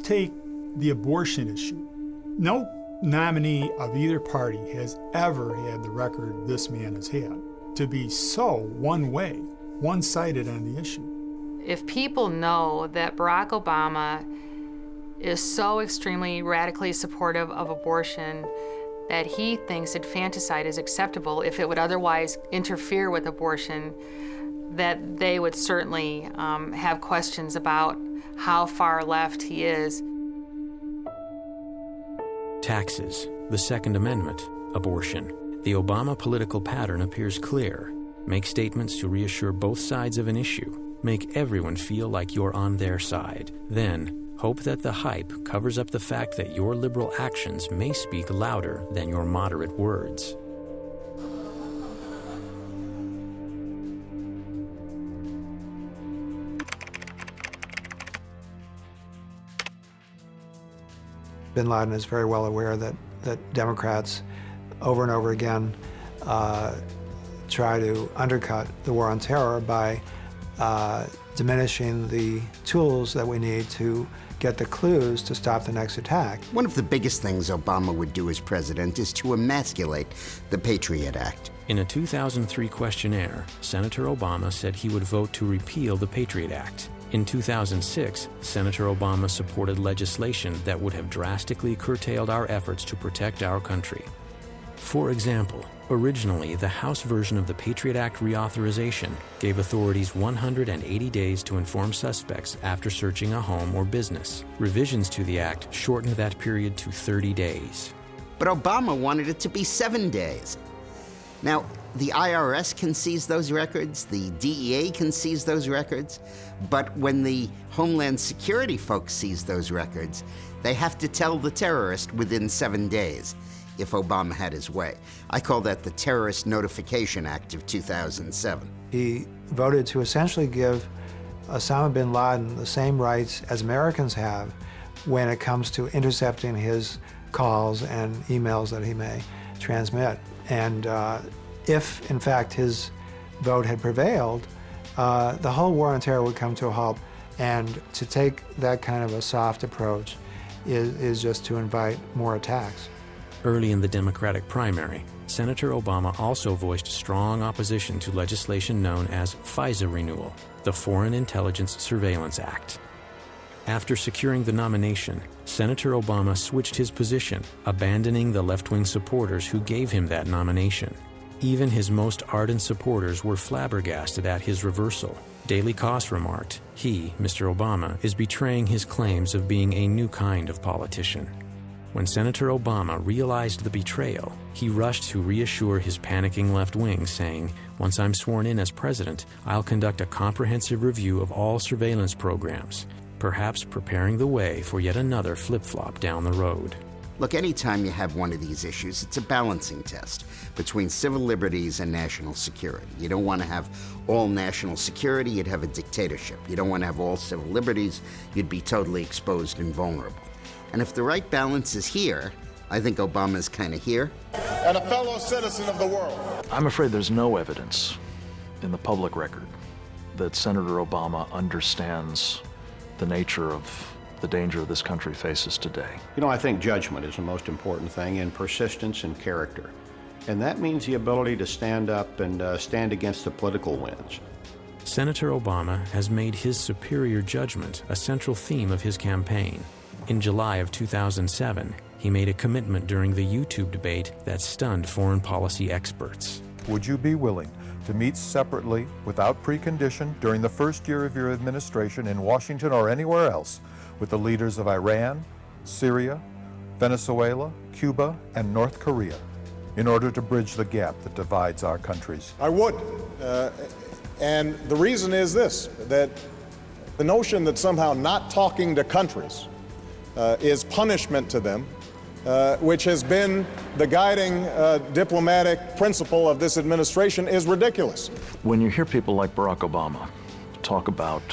Take the abortion issue. No nominee of either party has ever had the record this man has had, to be so one way, one-sided on the issue. If people know that Barack Obama is so extremely radically supportive of abortion that he thinks infanticide is acceptable if it would otherwise interfere with abortion, that they would certainly have questions about how far left he is. Taxes, the Second Amendment, abortion. The Obama political pattern appears clear. Make statements to reassure both sides of an issue. Make everyone feel like you're on their side. Then, hope that the hype covers up the fact that your liberal actions may speak louder than your moderate words. Bin Laden is very well aware that Democrats over and over again try to undercut the war on terror by diminishing the tools that we need to get the clues to stop the next attack. One of the biggest things Obama would do as president is to emasculate the Patriot Act. In a 2003 questionnaire, Senator Obama said he would vote to repeal the Patriot Act. In 2006, Senator Obama supported legislation that would have drastically curtailed our efforts to protect our country. For example, originally the House version of the Patriot Act reauthorization gave authorities 180 days to inform suspects after searching a home or business. Revisions to the act shortened that period to 30 days. But Obama wanted it to be 7 days. Now, the IRS can seize those records, the DEA can seize those records, but when the Homeland Security folks seize those records, they have to tell the terrorist within 7 days, if Obama had his way. I call that the Terrorist Notification Act of 2007. He voted to essentially give Osama bin Laden the same rights as Americans have when it comes to intercepting his calls and emails that he may transmit. And if, in fact, his vote had prevailed, the whole war on terror would come to a halt. And to take that kind of a soft approach is just to invite more attacks. Early in the Democratic primary, Senator Obama also voiced strong opposition to legislation known as FISA renewal, the Foreign Intelligence Surveillance Act. After securing the nomination, Senator Obama switched his position, abandoning the left-wing supporters who gave him that nomination. Even his most ardent supporters were flabbergasted at his reversal. Daily Kos remarked, he, Mr. Obama, is betraying his claims of being a new kind of politician. When Senator Obama realized the betrayal, he rushed to reassure his panicking left wing, saying, "Once I'm sworn in as president, I'll conduct a comprehensive review of all surveillance programs, perhaps preparing the way for yet another flip-flop down the road." Look, anytime you have one of these issues, it's a balancing test between civil liberties and national security. You don't want to have all national security, you'd have a dictatorship. You don't want to have all civil liberties, you'd be totally exposed and vulnerable. And if the right balance is here, I think Obama's kind of here. And a fellow citizen of the world. I'm afraid there's no evidence in the public record that Senator Obama understands the nature of the danger this country faces today. You know, I think judgment is the most important thing, and persistence and character. And that means the ability to stand up and stand against the political winds. Senator Obama has made his superior judgment a central theme of his campaign. In July of 2007, he made a commitment during the YouTube debate that stunned foreign policy experts. Would you be willing to meet separately, without precondition, during the first year of your administration in Washington or anywhere else, with the leaders of Iran, Syria, Venezuela, Cuba, and North Korea, in order to bridge the gap that divides our countries? I would. And the reason is this, that the notion that somehow not talking to countries is punishment to them, which has been the guiding diplomatic principle of this administration, is ridiculous. When you hear people like Barack Obama talk about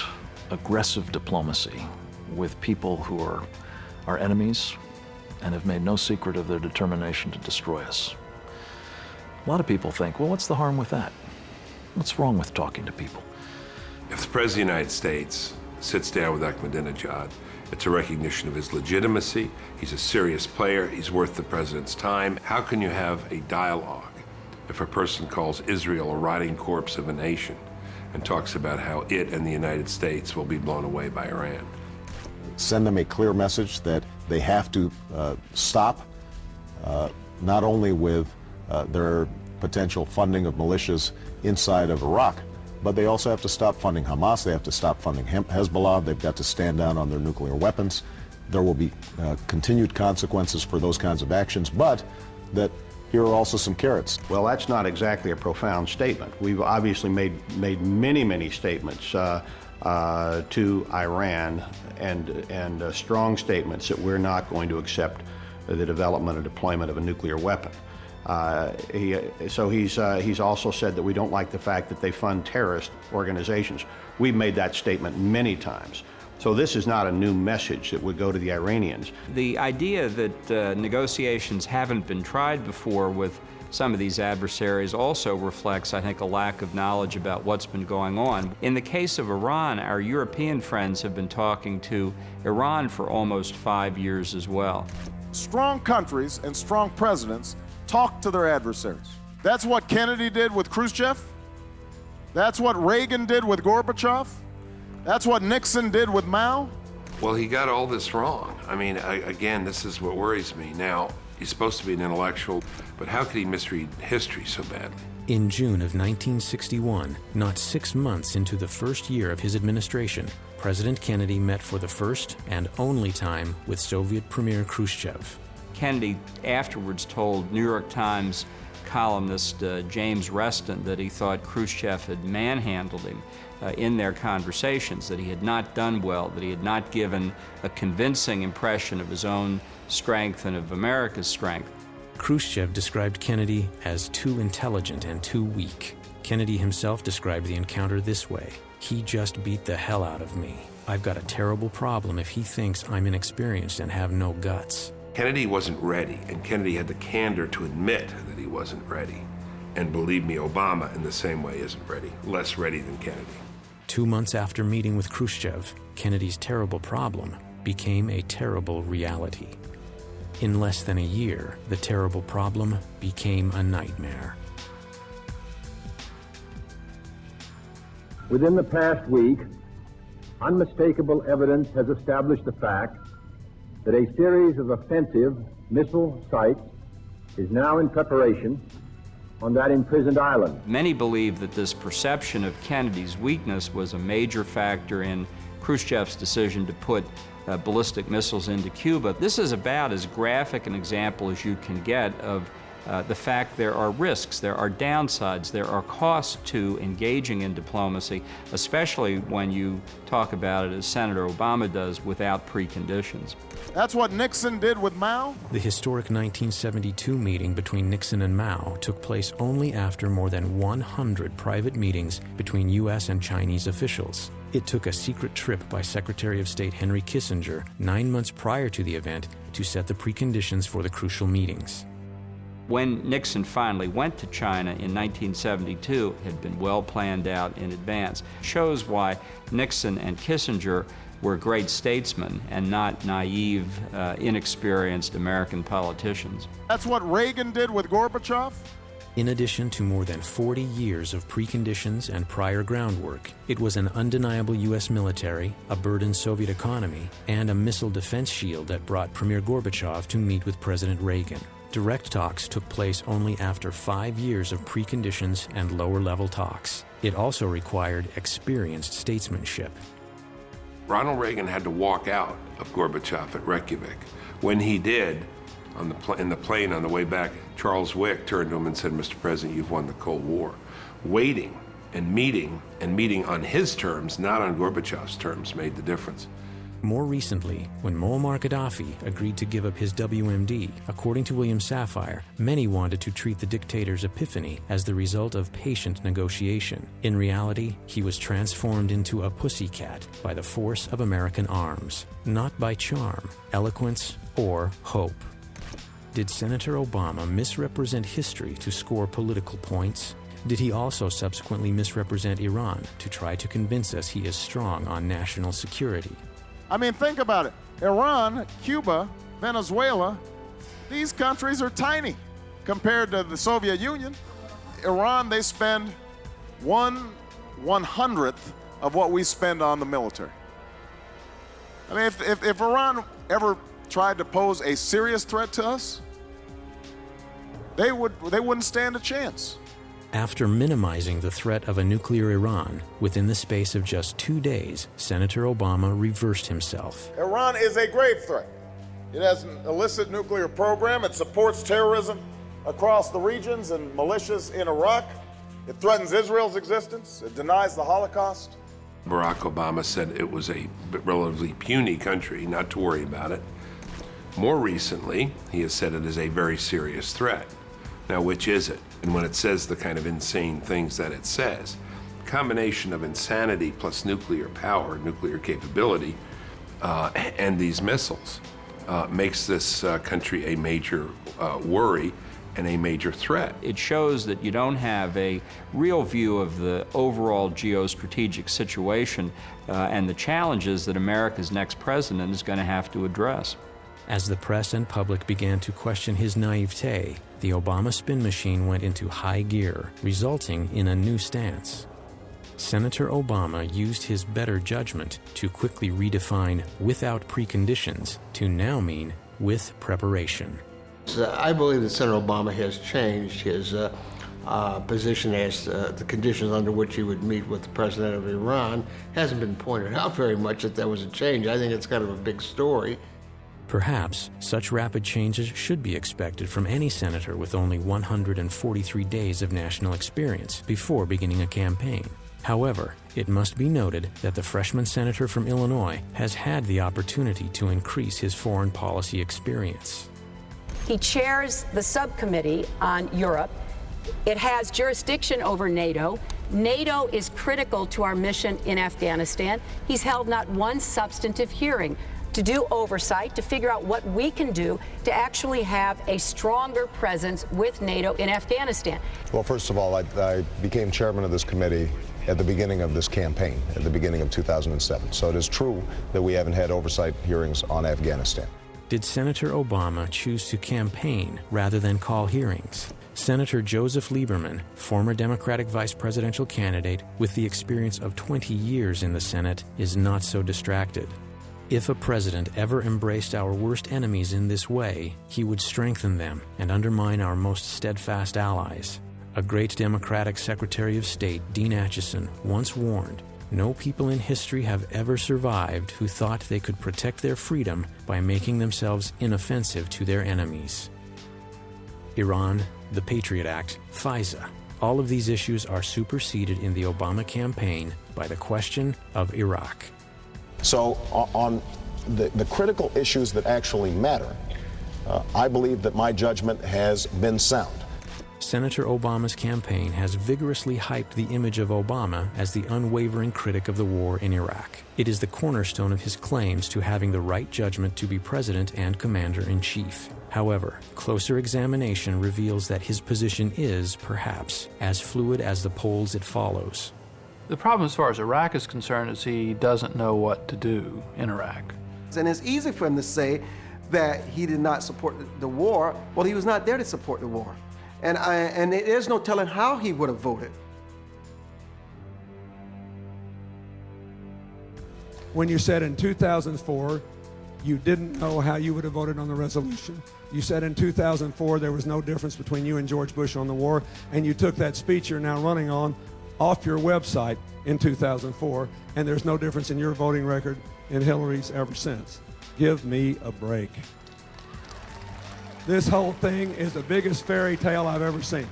aggressive diplomacy with people who are our enemies and have made no secret of their determination to destroy us, a lot of people think, well, what's the harm with that? What's wrong with talking to people? If the President of the United States sits down with Ahmadinejad It's a recognition of his legitimacy. He's a serious player. He's worth the president's time. How can you have a dialogue if a person calls Israel a rotting corpse of a nation and talks about how it and the United States will be blown away by Iran? Send them a clear message that they have to stop not only with their potential funding of militias inside of Iraq, but they also have to stop funding Hamas. They have to stop funding Hezbollah. They've got to stand down on their nuclear weapons. There will be continued consequences for those kinds of actions, but that here are also some carrots. Well, that's not exactly a profound statement. We've obviously made many statements to Iran and strong statements that we're not going to accept the development or deployment of a nuclear weapon. He's also said that we don't like the fact that they fund terrorist organizations. We've made that statement many times. So this is not a new message that would go to the Iranians. The idea that negotiations haven't been tried before with some of these adversaries also reflects, I think, a lack of knowledge about what's been going on. In the case of Iran, our European friends have been talking to Iran for almost 5 years as well. Strong countries and strong presidents talk to their adversaries. That's what Kennedy did with Khrushchev. That's what Reagan did with Gorbachev. That's what Nixon did with Mao. Well, he got all this wrong. I mean, again, this is what worries me. Now, he's supposed to be an intellectual, but how could he misread history so badly? In June of 1961, not 6 months into the first year of his administration, President Kennedy met for the first and only time with Soviet Premier Khrushchev. Kennedy afterwards told New York Times columnist James Reston that he thought Khrushchev had manhandled him in their conversations, that he had not done well, that he had not given a convincing impression of his own strength and of America's strength. Khrushchev described Kennedy as too intelligent and too weak. Kennedy himself described the encounter this way: "He just beat the hell out of me. I've got a terrible problem if he thinks I'm inexperienced and have no guts." Kennedy wasn't ready, and Kennedy had the candor to admit that he wasn't ready. And believe me, Obama in the same way isn't ready, less ready than Kennedy. 2 months after meeting with Khrushchev, Kennedy's terrible problem became a terrible reality. In less than a year, the terrible problem became a nightmare. Within the past week, unmistakable evidence has established the fact that a series of offensive missile sites is now in preparation on that imprisoned island. Many believe that this perception of Kennedy's weakness was a major factor in Khrushchev's decision to put ballistic missiles into Cuba. This is about as graphic an example as you can get of the fact there are risks, there are downsides, there are costs to engaging in diplomacy, especially when you talk about it, as Senator Obama does, without preconditions. That's what Nixon did with Mao. The historic 1972 meeting between Nixon and Mao took place only after more than 100 private meetings between U.S. and Chinese officials. It took a secret trip by Secretary of State Henry Kissinger 9 months prior to the event to set the preconditions for the crucial meetings. When Nixon finally went to China in 1972, it had been well planned out in advance. It shows why Nixon and Kissinger were great statesmen and not naive, inexperienced American politicians. That's what Reagan did with Gorbachev. In addition to more than 40 years of preconditions and prior groundwork, it was an undeniable U.S. military, a burdened Soviet economy, and a missile defense shield that brought Premier Gorbachev to meet with President Reagan. Direct talks took place only after 5 years of preconditions and lower-level talks. It also required experienced statesmanship. Ronald Reagan had to walk out of Gorbachev at Reykjavik. When he did, in the plane on the way back, Charles Wick turned to him and said, "Mr. President, you've won the Cold War." Waiting and meeting on his terms, not on Gorbachev's terms, made the difference. More recently, when Muammar Gaddafi agreed to give up his WMD, according to William Safire, many wanted to treat the dictator's epiphany as the result of patient negotiation. In reality, he was transformed into a pussycat by the force of American arms, not by charm, eloquence, or hope. Did Senator Obama misrepresent history to score political points? Did he also subsequently misrepresent Iran to try to convince us he is strong on national security? I mean, think about it. Iran, Cuba, Venezuela, these countries are tiny compared to the Soviet Union. Iran, they spend 1/100th of what we spend on the military. I mean, if Iran ever tried to pose a serious threat to us, they wouldn't stand a chance. After minimizing the threat of a nuclear Iran, within the space of just 2 days, Senator Obama reversed himself. Iran is a grave threat. It has an illicit nuclear program. It supports terrorism across the regions and militias in Iraq. It threatens Israel's existence. It denies the Holocaust. Barack Obama said it was a relatively puny country, not to worry about it. More recently, he has said it is a very serious threat. Now, which is it? And when it says the kind of insane things that it says, combination of insanity plus nuclear power, nuclear capability, and these missiles makes this country a major worry and a major threat. It shows that you don't have a real view of the overall geostrategic situation and the challenges that America's next president is going to have to address. As the press and public began to question his naivete, the Obama spin machine went into high gear, resulting in a new stance. Senator Obama used his better judgment to quickly redefine without preconditions to now mean with preparation. I believe that Senator Obama has changed his position as the conditions under which he would meet with the president of Iran. Hasn't been pointed out very much that there was a change. I think it's kind of a big story. Perhaps such rapid changes should be expected from any senator with only 143 days of national experience before beginning a campaign. However, it must be noted that the freshman senator from Illinois has had the opportunity to increase his foreign policy experience. He chairs the subcommittee on Europe. It has jurisdiction over NATO. NATO is critical to our mission in Afghanistan. He's held not one substantive hearing to do oversight, to figure out what we can do to actually have a stronger presence with NATO in Afghanistan. Well, first of all, I became chairman of this committee at the beginning of this campaign, at the beginning of 2007. So it is true that we haven't had oversight hearings on Afghanistan. Did Senator Obama choose to campaign rather than call hearings? Senator Joseph Lieberman, former Democratic vice presidential candidate with the experience of 20 years in the Senate, is not so distracted. If a president ever embraced our worst enemies in this way, he would strengthen them and undermine our most steadfast allies. A great Democratic Secretary of State, Dean Acheson, once warned, "No people in history have ever survived who thought they could protect their freedom by making themselves inoffensive to their enemies." Iran, the Patriot Act, FISA. All of these issues are superseded in the Obama campaign by the question of Iraq. So on the critical issues that actually matter, I believe that my judgment has been sound. Senator Obama's campaign has vigorously hyped the image of Obama as the unwavering critic of the war in Iraq. It is the cornerstone of his claims to having the right judgment to be president and commander-in-chief. However, closer examination reveals that his position is, perhaps, as fluid as the polls it follows. The problem as far as Iraq is concerned is he doesn't know what to do in Iraq. And it's easy for him to say that he did not support the war. Well, he was not there to support the war. And there's no telling how he would have voted. When you said in 2004, you didn't know how you would have voted on the resolution. You said in 2004 there was no difference between you and George Bush on the war, and you took that speech you're now running on off your website in 2004, and there's no difference in your voting record and Hillary's ever since. Give me a break. This whole thing is the biggest fairy tale I've ever seen.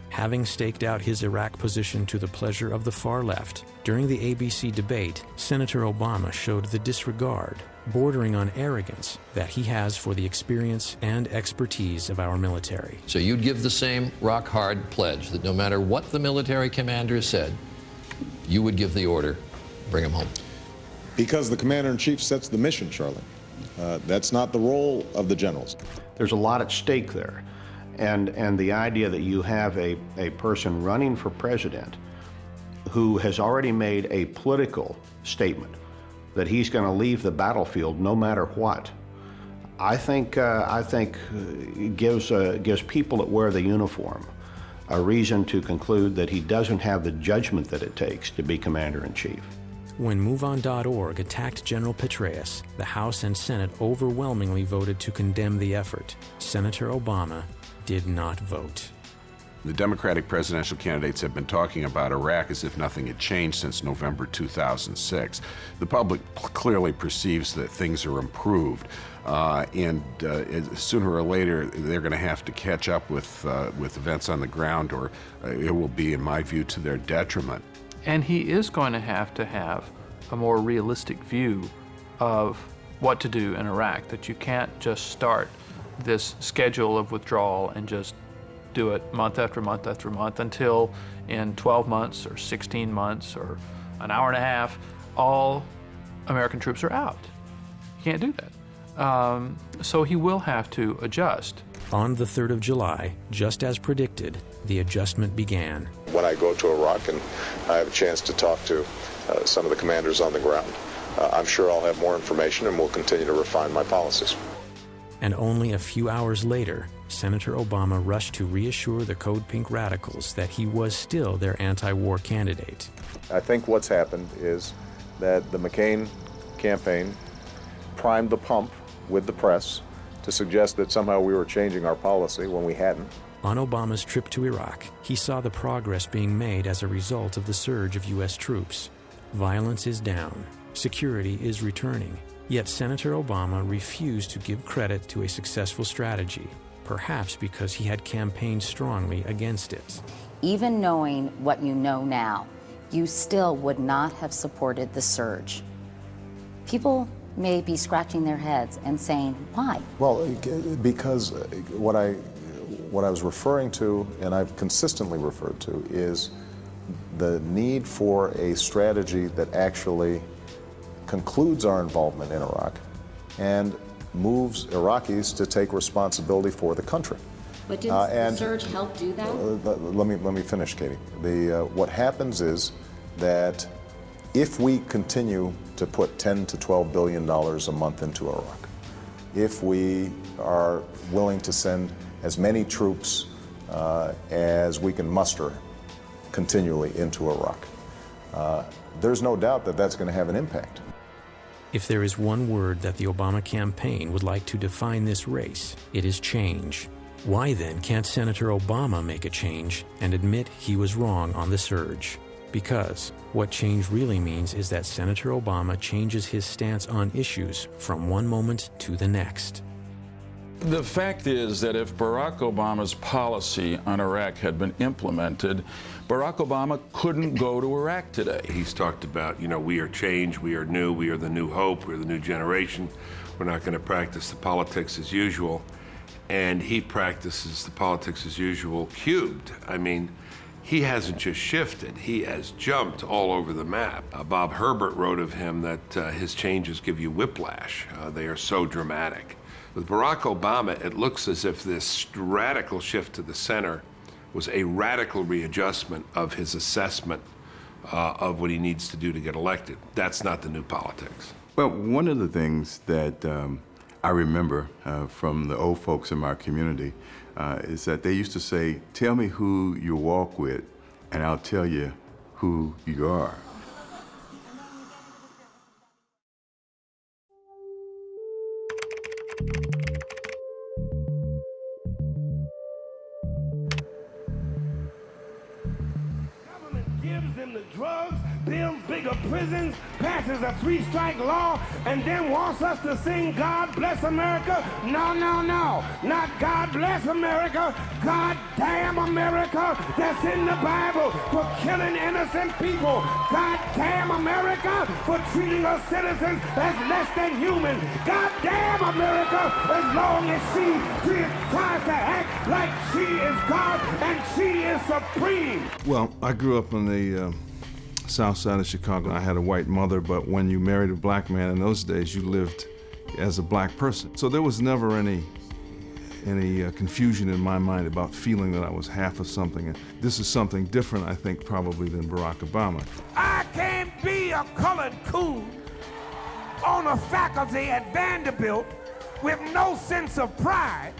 Having staked out his Iraq position to the pleasure of the far left, during the ABC debate, Senator Obama showed the disregard, bordering on arrogance, that he has for the experience and expertise of our military. So you'd give the same rock-hard pledge that no matter what the military commander said, you would give the order, bring him home? Because the commander-in-chief sets the mission, Charlie. That's not the role of the generals. There's a lot at stake there. And the idea that you have a person running for president who has already made a political statement that he's going to leave the battlefield no matter what, I think it gives people that wear the uniform a reason to conclude that he doesn't have the judgment that it takes to be commander-in-chief. When MoveOn.org attacked General Petraeus, the House and Senate overwhelmingly voted to condemn the effort. Senator Obama did not vote. The Democratic presidential candidates have been talking about Iraq as if nothing had changed since November 2006. The public clearly perceives that things are improved, and sooner or later they're going to have to catch up with events on the ground, or it will be, in my view, to their detriment. And he is going to have a more realistic view of what to do in Iraq, that you can't just start this schedule of withdrawal and just do it month after month after month until in 12 months or 16 months or an hour and a half, all American troops are out. You can't do that. So he will have to adjust. On the 3rd of July, just as predicted, the adjustment began. When I go to Iraq and I have a chance to talk to some of the commanders on the ground, I'm sure I'll have more information and we'll continue to refine my policies. And only a few hours later, Senator Obama rushed to reassure the Code Pink radicals that he was still their anti-war candidate. I think what's happened is that the McCain campaign primed the pump with the press to suggest that somehow we were changing our policy when we hadn't. On Obama's trip to Iraq, he saw the progress being made as a result of the surge of U.S. troops. Violence is down. Security is returning. Yet Senator Obama refused to give credit to a successful strategy, perhaps because he had campaigned strongly against it. Even knowing what you know now, you still would not have supported the surge. People may be scratching their heads and saying, why? Well, because what I was referring to, and I've consistently referred to, is the need for a strategy that actually concludes our involvement in Iraq and moves Iraqis to take responsibility for the country. But did the surge help do that? Let me finish, Katie. What happens is that if we continue to put $10 to $12 billion a month into Iraq, if we are willing to send as many troops as we can muster continually into Iraq, there's no doubt that that's going to have an impact. If there is one word that the Obama campaign would like to define this race, it is change. Why then can't Senator Obama make a change and admit he was wrong on the surge? Because what change really means is that Senator Obama changes his stance on issues from one moment to the next. The fact is that if Barack Obama's policy on Iraq had been implemented, Barack Obama couldn't go to Iraq today. He's talked about, we are change, we are new, we are the new hope, we're the new generation. We're not going to practice the politics as usual. And he practices the politics as usual cubed. I mean, he hasn't just shifted, he has jumped all over the map. Bob Herbert wrote of him that his changes give you whiplash. They are so dramatic. With Barack Obama, it looks as if this radical shift to the center was a radical readjustment of his assessment of what he needs to do to get elected. That's not the new politics. Well, one of the things that I remember from the old folks in my community is that they used to say, tell me who you walk with, and I'll tell you who you are. Gives them the drugs, builds bigger prisons, passes a 3-strike law, and then wants us to sing God Bless America? No, no, no. Not God Bless America. God damn America that's in the Bible for killing innocent people. God damn America for treating us citizens as less than human. God damn America as long as she tries to act like she is God and she is supreme. Well, I grew up on the south side of Chicago. I had a white mother, but when you married a black man in those days, you lived as a black person. So there was never any confusion in my mind about feeling that I was half of something. And this is something different, I think, probably than Barack Obama. I can't be a colored coon on a faculty at Vanderbilt with no sense of pride,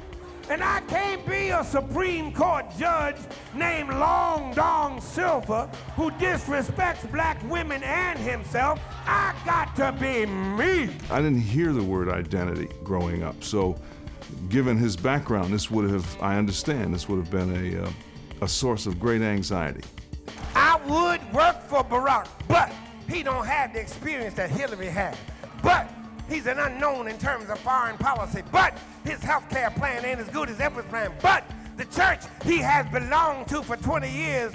and I can't be a Supreme Court judge named Long Dong Silver who disrespects black women and himself. I got to be me. I didn't hear the word identity growing up, so given his background, this would have, I understand, this would have been a source of great anxiety. I would work for Barack, but he don't have the experience that Hillary had. But he's an unknown in terms of foreign policy. But his health care plan ain't as good as Emperor's plan. But the church he has belonged to for 20 years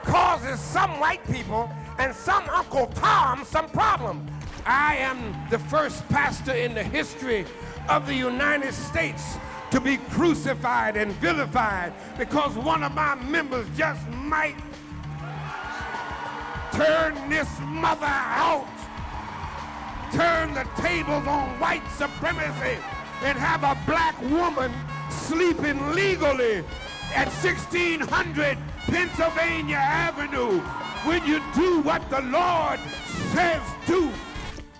causes some white people and some Uncle Tom some problems. I am the first pastor in the history of the United States to be crucified and vilified because one of my members just might turn this mother out, turn the tables on white supremacy, and have a black woman sleeping legally at 1600 Pennsylvania Avenue when you do what the Lord says do.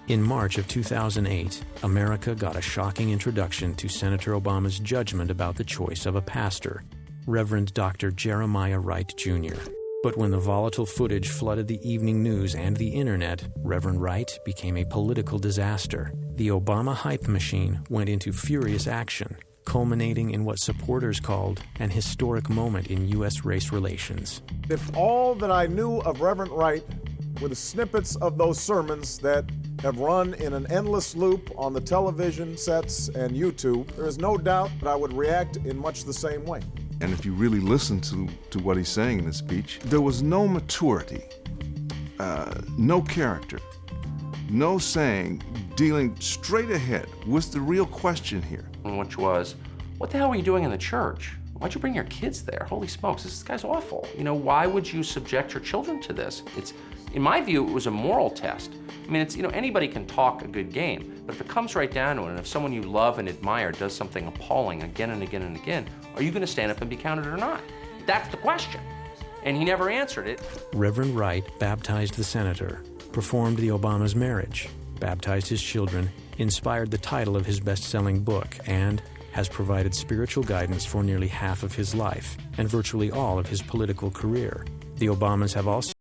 In March of 2008, America got a shocking introduction to Senator Obama's judgment about the choice of a pastor, Reverend Dr. Jeremiah Wright, Jr. But when the volatile footage flooded the evening news and the internet, Reverend Wright became a political disaster. The Obama hype machine went into furious action, culminating in what supporters called an historic moment in U.S. race relations. If all that I knew of Reverend Wright were the snippets of those sermons that have run in an endless loop on the television sets and YouTube, there is no doubt that I would react in much the same way. And if you really listen to what he's saying in his speech, there was no maturity, no character, no saying, dealing straight ahead. What's the real question here? Which was, what the hell were you doing in the church? Why'd you bring your kids there? Holy smokes, this guy's awful. You know, why would you subject your children to this? It's, in my view, it was a moral test. I mean, it's, you know, anybody can talk a good game, but if it comes right down to it, and if someone you love and admire does something appalling again and again and again, are you gonna stand up and be counted or not? That's the question. And he never answered it. Reverend Wright baptized the senator, performed the Obama's marriage, baptized his children, inspired the title of his best-selling book, and has provided spiritual guidance for nearly half of his life and virtually all of his political career. The Obamas have also